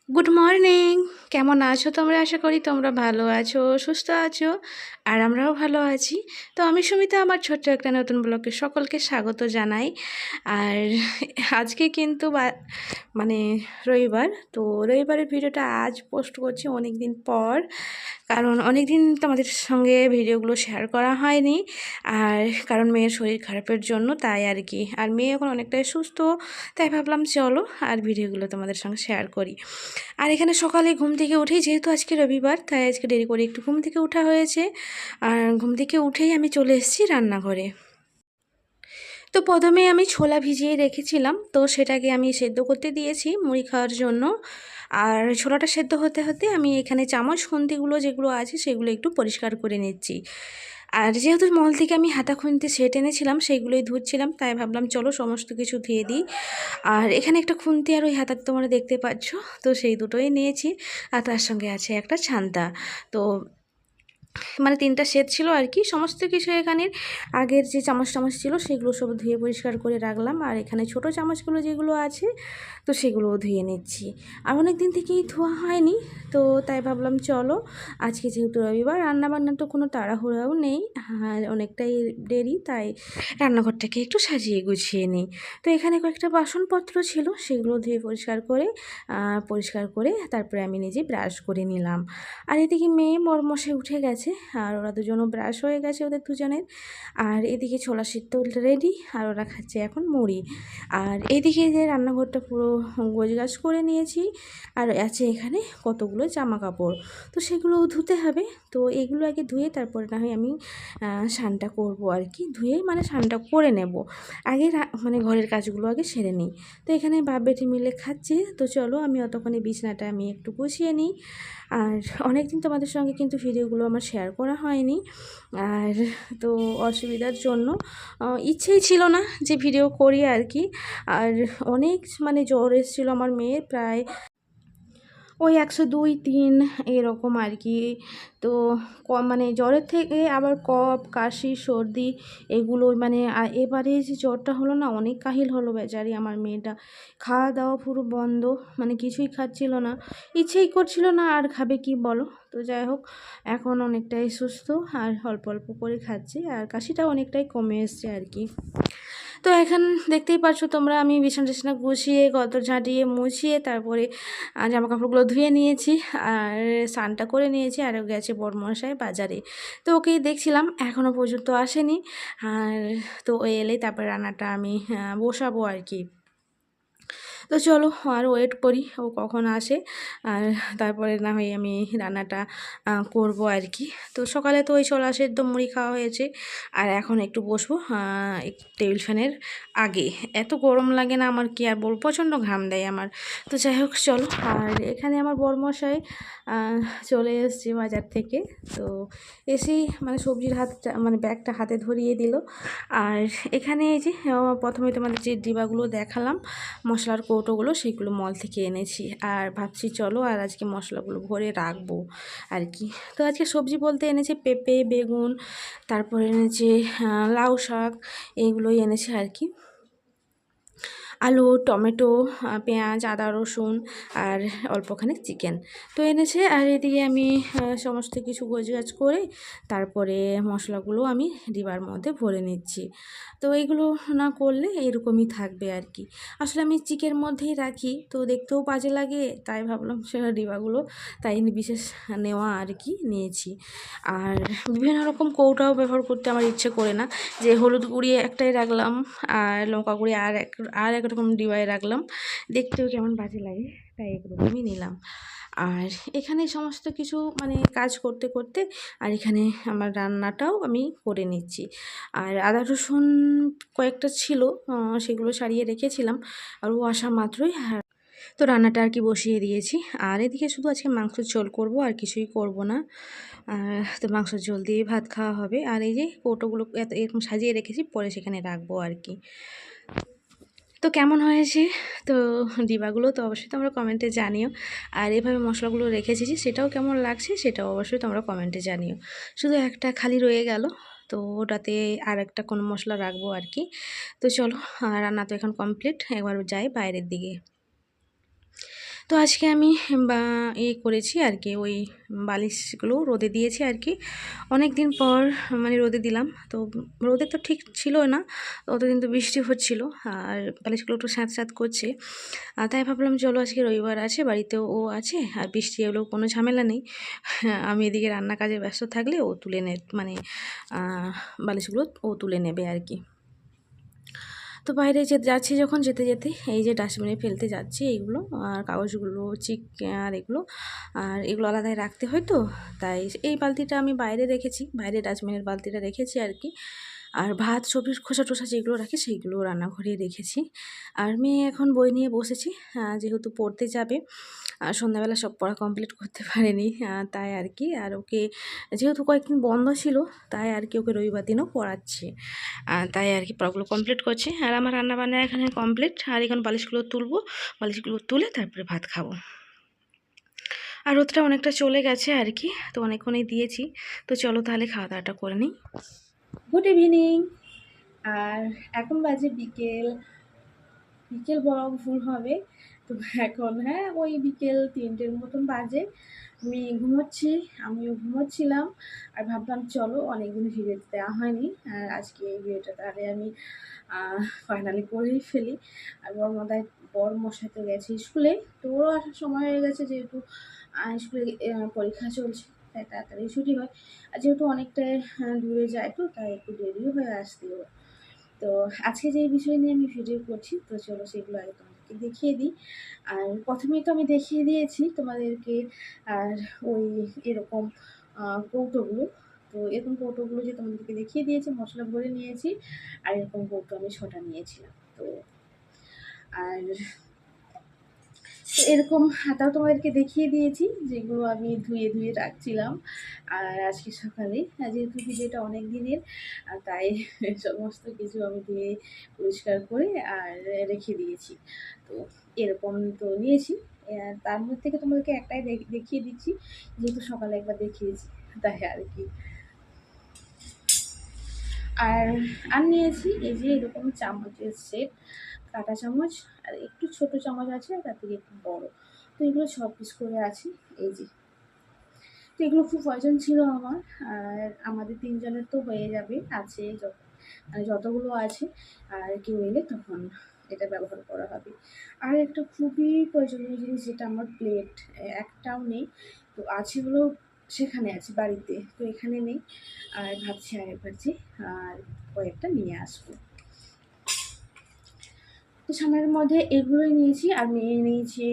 Good morning. কেমন আছো তোমরা? আশা করি তোমরা ভালো আছো, সুস্থ আছো, আর আমরাও ভালো আছি। তো আমি সুমিতা, আমার ছোট্ট একটা নতুন ব্লগে সকলকে স্বাগত জানাই। আর আজকে কিন্তু মানে রবিবার। তো রবিবারের ভিডিওটা আজ পোস্ট করছি অনেক দিন পর, কারণ অনেক দিন তোমাদের সঙ্গে ভিডিওগুলো শেয়ার করা হয়নি। আর কারণ মেয়ের শরীর খারাপের জন্য, তাই আর কি। আর মেয়ে এখন অনেকটাই সুস্থ, তাই ভাবলাম চলো আর ভিডিওগুলো তোমাদের সঙ্গে শেয়ার করি। আর এখানে সকালে ঘুম থেকে উঠেই, যেহেতু আজকে রবিবার, তাই আজকে দেরি করে একটু ঘুম থেকে ওঠা হয়েছে। আর ঘুম থেকে উঠেই আমি চলে এসেছি রান্নাঘরে। তো প্রথমে আমি ছোলা ভিজিয়ে রেখেছিলাম, তো সেটাকে আমি সেদ্ধ করতে দিয়েছি মুড়ি খাওয়ার জন্য। আর ছোলাটা সেদ্ধ হতে হতে আমি এখানে চামচ খুন্তিগুলো যেগুলো আছে সেগুলো একটু পরিষ্কার করে নিচ্ছি। আর যেহেতু মল থেকে আমি হাতা খুন্তি সেট এনেছিলাম, সেইগুলোই ধুচ্ছিলাম, তাই ভাবলাম চলো সমস্ত কিছু ধুয়ে দিই। আর এখানে একটা খুন্তি আর ওই হাতা তোমরা দেখতে পাচ্ছ, তো সেই দুটোই নিয়েছি। আর তার সঙ্গে আছে একটা ছান্তা। তো মানে 3টা সেট ছিল আর কি। সমস্ত কিছু এখানের আগের যে চামচ টামচ ছিল সেগুলো সব ধুয়ে পরিষ্কার করে রাখলাম। আর এখানে ছোট চামচগুলো যেগুলো আছে, তো সেগুলোও ধুয়ে নিচ্ছি। আর অনেক দিন থেকেই ধোয়া হয়নি, তো তাই ভাবলাম চলো আজকে যেহেতু রবিবার, রান্নাবান্নার তো কোনো তাড়াহুড়াও নেই, আর অনেকটাই দেরি, তাই রান্নাঘরটাকে একটু সাজিয়ে গুছিয়ে নিই। তো এখানে কয়েকটা বাসনপত্র ছিল, সেগুলো ধুয়ে পরিষ্কার করে তারপরে আমি নিজে ব্রাশ করে নিলাম। আর এদিকে মেয়ে বরমশাই উঠে গেছে, আর ওরা দুজনও ব্রাশ হয়ে গেছে ওদের দুজনের। আর এদিকে ছোলা সিদ্ধ রেডি, আর ওরা খাচ্ছে এখন মুড়ি। আর এদিকে যে রান্নাঘরটা পুরো গোছগাছ করে নিয়েছি। আর আছে এখানে কতগুলো জামা কাপড়, তো সেগুলোও ধুতে হবে। তো এগুলো আগে ধুয়ে তারপরে না হয় আমি স্নানটা করবো আর কি। ধুয়ে মানে স্নানটা করে নেব, আগে মানে ঘরের কাজগুলো আগে সেরে নিই। তো এখানে বাপ বেটি মিলে খাচ্ছি। তো চলো আমি অতক্ষণে বিছানাটা আমি একটু গুছিয়ে নিই। আর অনেক দিন তোমাদের সঙ্গে কিন্তু ভিডিওগুলো আমার শেয়ার করা হয়নি, আর তো অসুবিধার জন্য ইচ্ছেই ছিল না যে ভিডিও করি আর কি। আর অনেক মানে জ্বর এসেছিলো আমার মেয়ের, প্রায় ওই 102-3 এরকম আর কি। তো মানে জ্বরের থেকে আবার কফ, কাশি, সর্দি এগুলো মানে এবারে যে জ্বরটা হলো না, অনেক কাহিল হলো বেচারি আমার মেয়েটা। খাওয়া দাওয়া পুরো বন্ধ, মানে কিছুই খাচ্ছিল না, ইচ্ছেই করছিল না, আর খাবে কি বলো। তো যাই হোক, এখন অনেকটাই সুস্থ, আর অল্প অল্প করে খাচ্ছি, আর কাশিটা অনেকটাই কমে এসছে আর কি। তো এখন দেখতেই পাচ্ছ তোমরা, আমি বিছানা টিছানা গুছিয়ে গদর ঝাঁটিয়ে মুছিয়ে তারপরে জামা কাপড়গুলো ধুয়ে নিয়েছি, আর স্নানটা করে নিয়েছি। আর গেছে বড়মশাই বাজারে, তো ওকেই দেখছিলাম, এখনও পর্যন্ত আসেনি। আর তো ও এলেই তারপরে রান্নাটা আমি বসাবো আর কি। তো চলো আর ওয়েট করি ও কখন আসে, আর তারপরে না হয় আমি রান্নাটা করব আর কি। তো সকালে তো ওই ছোলা সেদ্ধ মুড়ি খাওয়া হয়েছে, আর এখন একটু বসবো টেবিল ফ্যানের আগে। এত গরম লাগে না আমার, কি আর বলবো, প্রচণ্ড ঘাম দেয় আমার। তো যাই হোক চলো। আর এখানে আমার বড়মশাই চলে এসেছে বাজার থেকে। তো এসেই মানে সবজির হাতটা মানে ব্যাগটা হাতে ধরিয়ে দিল। আর এখানে এই যে প্রথমে তোমাদের যে ডিবাগুলো দেখালাম মশলার কৌটোগুলো, সেগুলো মল থেকে এনেছি। আর ভাবছি চলো আর আজকে মশলাগুলো ভরে রাখবো আর কি। তো আজকে সবজি বলতে এনেছে পেঁপে, বেগুন, তারপরে এনেছে লাউ শাক, এইগুলোই এনেছে আর কি। আলু, টমেটো, পেঁয়াজ, আদা, রসুন, আর অল্পখানি চিকেন তো এনেছে। আর এদিকে আমি সমস্ত কিছু গোছগাছ করে তারপরে মশলাগুলো আমি ডিবার মধ্যে ভরে নিচ্ছি। তো এইগুলো না করলে এরকমই থাকবে আর কি। আসলে আমি চিকের মধ্যেই রাখি, তো দেখতেও বাজে লাগে, তাই ভাবলাম সেটা ডিবাগুলো তাই বিশেষ নেওয়া আর কি নিয়েছি। আর বিভিন্ন রকম কৌটাও ব্যবহার করতে আমার ইচ্ছে করে না, যে হলুদ গুঁড়ি একটাই রাখলাম, আর লঙ্কা গুঁড়ি আর এক রকম ডিবায় রাখলাম, দেখতেও কেমন বাজে লাগে, তাই এরকমই নিলাম। আর এখানে সমস্ত কিছু মানে কাজ করতে করতে, আর এখানে আমার রান্নাটাও আমি করে নিচ্ছি। আর আদা রসুন কয়েকটা ছিল, সেগুলো সারিয়ে রেখেছিলাম, আর ও আসা মাত্রই তো রান্নাটা আর কি বসিয়ে দিয়েছি। আর এদিকে শুধু আজকে মাংসের ঝোল করব, আর কিছুই করব না। তো মাংসের ঝোল দিয়ে ভাত খাওয়া হবে। আর এই যে কৌটোগুলো এরকম সাজিয়ে রেখেছি, পরে সেখানে রাখবো আর কি। তো কেমন হয়েছে তো ডিবাগুলো, তো অবশ্যই তোমরা কমেন্টে জানিও। আর এভাবে মশলাগুলো রেখেছি যে সেটাও কেমন লাগছে, সেটাও অবশ্যই তোমরা কমেন্টে জানিও। শুধু একটা খালি রয়ে গেল, তো ওটাতে আর একটা কোনো মশলা রাখবো আর কি। তো চলো, রান্না তো এখন কমপ্লিট, একবার যাই বাইরের দিকে। তো আজকে আমি বা করেছি আর কি, ওই বালিশগুলো রোদে দিয়েছি আর কি, অনেক দিন পর মানে রোদে দিলাম। তো রোদে তো ঠিক ছিল না, অতদিন তো বৃষ্টি হচ্ছিল আর বালিশগুলো একটু স্যাঁত স্যাঁত করছে। তাই ভাবলাম চলো আজকে রবিবার আছে, বাড়িতেও ও আছে আর বৃষ্টি এলেও কোনো ঝামেলা নেই। আমি এদিকে রান্না কাজে ব্যস্ত থাকলে ও তুলে মানে বালিশগুলো ও তুলে নেবে আর কি। তো বাইরে যাচ্ছি যখন, যেতে যেতে এই যে ডাস্টবিনে ফেলতে যাচ্ছি এইগুলো, আর কাগজগুলো আর এগুলো আলাদাই রাখতে হয়, তো তাই এই বালতিটা আমি বাইরে রেখেছি, বাইরে ডাস্টবিনের বালতিটা রেখেছি আর কি। আর ভাত সবজির খোসা টোসা যেগুলো রাখি সেইগুলো রান্নাঘরে রেখেছি। আর মেয়ে এখন বই নিয়ে বসেছি, যেহেতু পড়তে যাবে, সন্ধ্যাবেলা সব পড়া কমপ্লিট করতে পারেনি, তাই আর কি। আর ওকে যেহেতু কয়েকদিন বন্ধ ছিল, তাই আর কি ওকে রবিবার দিনও পড়াচ্ছি, তাই আর কি পড়াগুলো কমপ্লিট করছি। আর আমার রান্নাবান্না এখানে কমপ্লিট, আর এখন বালিশগুলো তুলবো, বালিশগুলো তুলে তারপরে ভাত খাবো। আর রোদটা অনেকটা চলে গেছে আর কি, তো অনেকক্ষণই দিয়েছি। তো চলো তাহলে খাওয়া দাওয়াটা করে নিই। Good evening. আর এখন বাজে বিকেল বলা ভুল হবে, তো এখন ওই বিকেল 3টের মতন বাজে। আমি ঘুমোচ্ছি, আমিও ঘুমোচ্ছিলাম। আর ভাবলাম চলো, অনেকদিন ভিডিও দেওয়া হয়নি, আর আজকে এই ভিডিওটা তাহলে আমি ফাইনালি করেই ফেলি। আর বড় মশাই তো গেছে স্কুলে, তো ওরও আসার সময় হয়ে গেছে, যেহেতু স্কুলে পরীক্ষা চলছে, তাই তাড়াতাড়ি ছুটি হয়। আর যেহেতু অনেকটাই দূরে যায়, তো তাই একটু দেরিও হয়ে আসতে হয়। তো আজকে যে বিষয় নিয়ে আমি ভিডিও করছি, তো চলো সেগুলো আগে তোমাদেরকে দেখিয়ে দিই। আর প্রথমেই তো আমি দেখিয়ে দিয়েছি তোমাদেরকে, আর ওই এরকম কৌটোগুলো, তো এরকম কৌটোগুলো যে তোমাদেরকে দেখিয়ে দিয়েছি, মশলা ভরে নিয়েছি। আর এরকম কৌটো আমি 6টা নিয়েছিলাম। তো আর এরকম হাতাও তোমাদেরকে দেখিয়ে দিয়েছি, যেগুলো আমি ধুয়ে রাখছিলাম। আর আজকে সকালে, যেহেতু ভিডিওটা অনেক দিনের, তাই সমস্ত কিছু আমি ধুয়ে পরিষ্কার করে আর রেখে দিয়েছি। তো এরকম তো নিয়েছি, তার মধ্যে থেকে তোমাদেরকে একটাই দেখিয়ে দিচ্ছি, যেহেতু সকালে একবার দেখিয়েছি, তাই আর কি। আর নিয়েছি এই যে এরকম চামচের সেট, কাঁটা চামচ, আর একটু ছোট চামচ আছে, আর তার থেকে একটু বড়। তো এগুলো 6 পিস করে আছে এই যে। তো এগুলো খুব প্রয়োজন ছিল আমার, আর আমাদের 3জনের তো হয়ে যাবে, আছে মানে যতগুলো আছে, আর কেউ এলে তখন এটা ব্যবহার করা হবে। আর একটা খুবই প্রয়োজনীয় জিনিস, যেটা আমার প্লেট একটাও নেই, তো আছে হলো সেখানে আছে বাড়িতে, তো এখানে নেই। আর ভাবছি আর কয়েকটা নিয়ে আসবো। তো সামনের মধ্যে এগুলোই নিয়েছি। আর মেয়ে নিয়েছে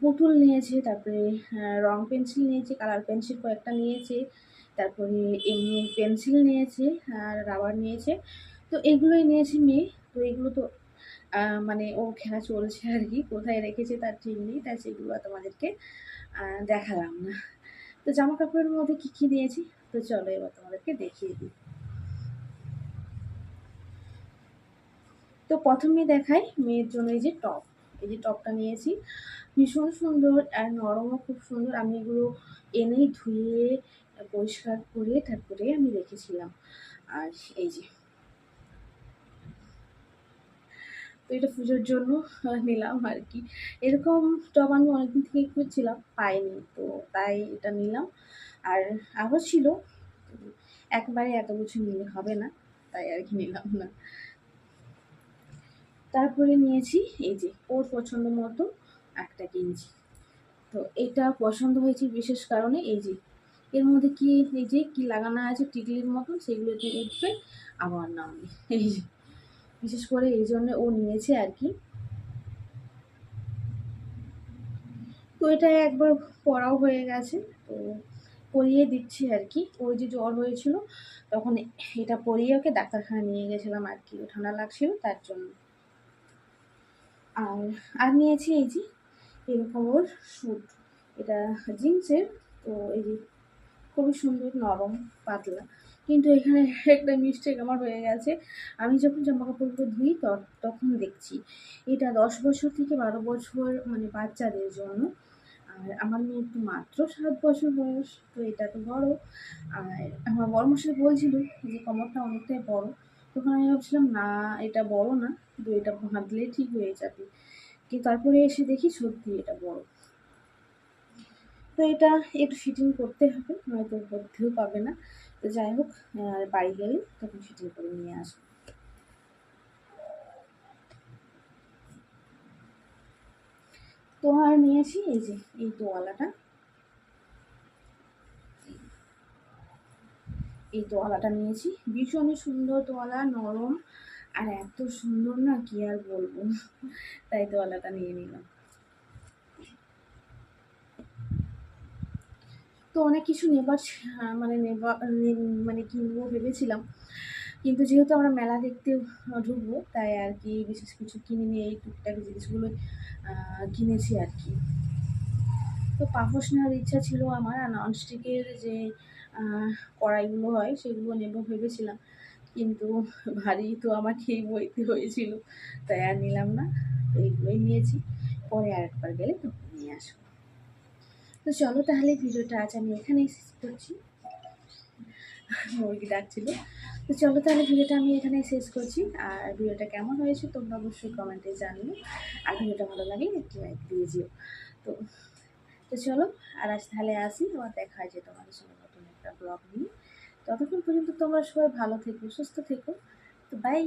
পুতুল নিয়েছে, তারপরে রং পেন্সিল নিয়েছে, কালার পেন্সিল কয়েকটা নিয়েছে, তারপরে এমনি পেন্সিল নিয়েছে, আর রাবার নিয়েছে। তো এগুলোই নিয়েছে মেয়ে। তো এগুলো তো মানে ও খেলা চলছে আর কি, কোথায় রেখেছে তার ঠিক নেই, তাই সেগুলো তোমাদেরকে দেখালাম না। তো জামা কাপড়ের মধ্যে কী কী দিয়েছি, তো চলো এবার তোমাদেরকে দেখিয়ে দিই। তো প্রথমে দেখাই মেয়ের জন্য এই যে টপ, এই যে টপটা নিয়েছি, ভীষণ সুন্দর আর নরমও খুব সুন্দর। আমি এগুলো এনেই ধুয়ে পরিষ্কার করে তারপরে আমি রেখেছিলাম। আর এই যে, তো এটা পুজোর জন্য নিলাম আর কি। এরকম টপ আমি অনেকদিন থেকে খুঁজছিলাম, পাইনি, তো তাই এটা নিলাম। আর আরও ছিল, একবারে এত কিছু নিলে হবে না, তাই আর কি নিলাম না। তারপরে নিয়েছি এই যে ওর পছন্দ মতো একটা গেঞ্জি। তো এটা পছন্দ হয়েছে বিশেষ কারণে, এই যে এর মধ্যে কি এই যে কি লাগানো আছে টিকলির মতন, সেগুলো দিয়ে উঠবে আবার নামবে, এই যে বিশেষ করে এই জন্য ও নিয়েছে আর কি। তো এটা একবার পরাও হয়ে গেছে, তো পরিয়ে দিচ্ছি আর কি। ওই যে জ্বর হয়েছিল তখন এটা পরিয়ে ওকে ডাক্তারখানা নিয়ে গেছিলাম আর কি, ঠান্ডা লাগছিল তার জন্য। আর নিয়েছি এই যে এরকম ওর স্যুট, এটা জিন্সের। তো এই যে খুবই সুন্দর, নরম, পাতলা। কিন্তু এখানে একটা মিস্টেক আমার হয়ে গেছে, আমি যখন জামা কাপড়গুলো ধুই তখন দেখছি এটা 10 বছর থেকে 12 বছর মানে বাচ্চাদের জন্য। আর আমার মেয়ের তো মাত্র 7 বছর বয়স, তো এটা তো বড়। আর আমার বড়মশাই বলছিল যে কোমরটা অনেকটাই বড়, তখন আমি ভাবছিলাম না এটা বড় না, কিন্তু এটা বাঁধলে ঠিক হয়ে যাবে। কিন্তু তারপরে এসে দেখি সত্যি এটা বড়। তো এটা একটু ফিটিং করতে হবে, নয়তো বুঝতেও পাবে না। তো যাই হোক, বাড়ি গেলে তখন ফিটিং করে নিয়ে আসবো। তো আর নিয়েছি এই যে এই তোয়ালাটা, এই তোয়ালাটা নিয়েছি, ভীষণই সুন্দর তোয়ালা, নরম আর এত সুন্দর না কি আর বলবো। তাই তোয়ালাটা নিয়ে নিলাম। তো অনেক কিছু নেবার মানে মানে কিনবো ভেবেছিলাম, কিন্তু যেহেতু আমরা মেলা দেখতে ঢুকবো তাই আর কি বিশেষ কিছু কিনিনি, এই টুকটাক জিনিসগুলো কিনেছি আর কি। তো পাপোশ নেওয়ার ইচ্ছা ছিল আমার, আর ননস্টিকের যে কড়াইগুলো হয় সেগুলো নেবো ভেবেছিলাম, কিন্তু ভারী তো আমাকেই বইতে হয়েছিল, তাই আর নিলাম না। তো এইগুলোই নিয়েছি, পরে আরেকবার গেলে তখন নিয়ে আসবো। তো চলো তাহলে ভিডিওটা আজ আমি এখানেই শেষ করছি, মুরগি ডাকছিল। তো চলো তাহলে ভিডিওটা আমি এখানেই শেষ করছি, আর ভিডিওটা কেমন হয়েছে তোমরা অবশ্যই কমেন্টে জানিও, আর ভিডিওটা ভালো লাগে একটু লাইক দিয়ে যেও। তো তো চলো, আর আজ তাহলে আসি, আবার দেখা হয় যে তোমাদের সঙ্গে নতুন একটা ব্লগ নিয়ে। ততক্ষণ পর্যন্ত তোমরা সবাই ভালো থেকো, সুস্থ থেকো। তো বাই।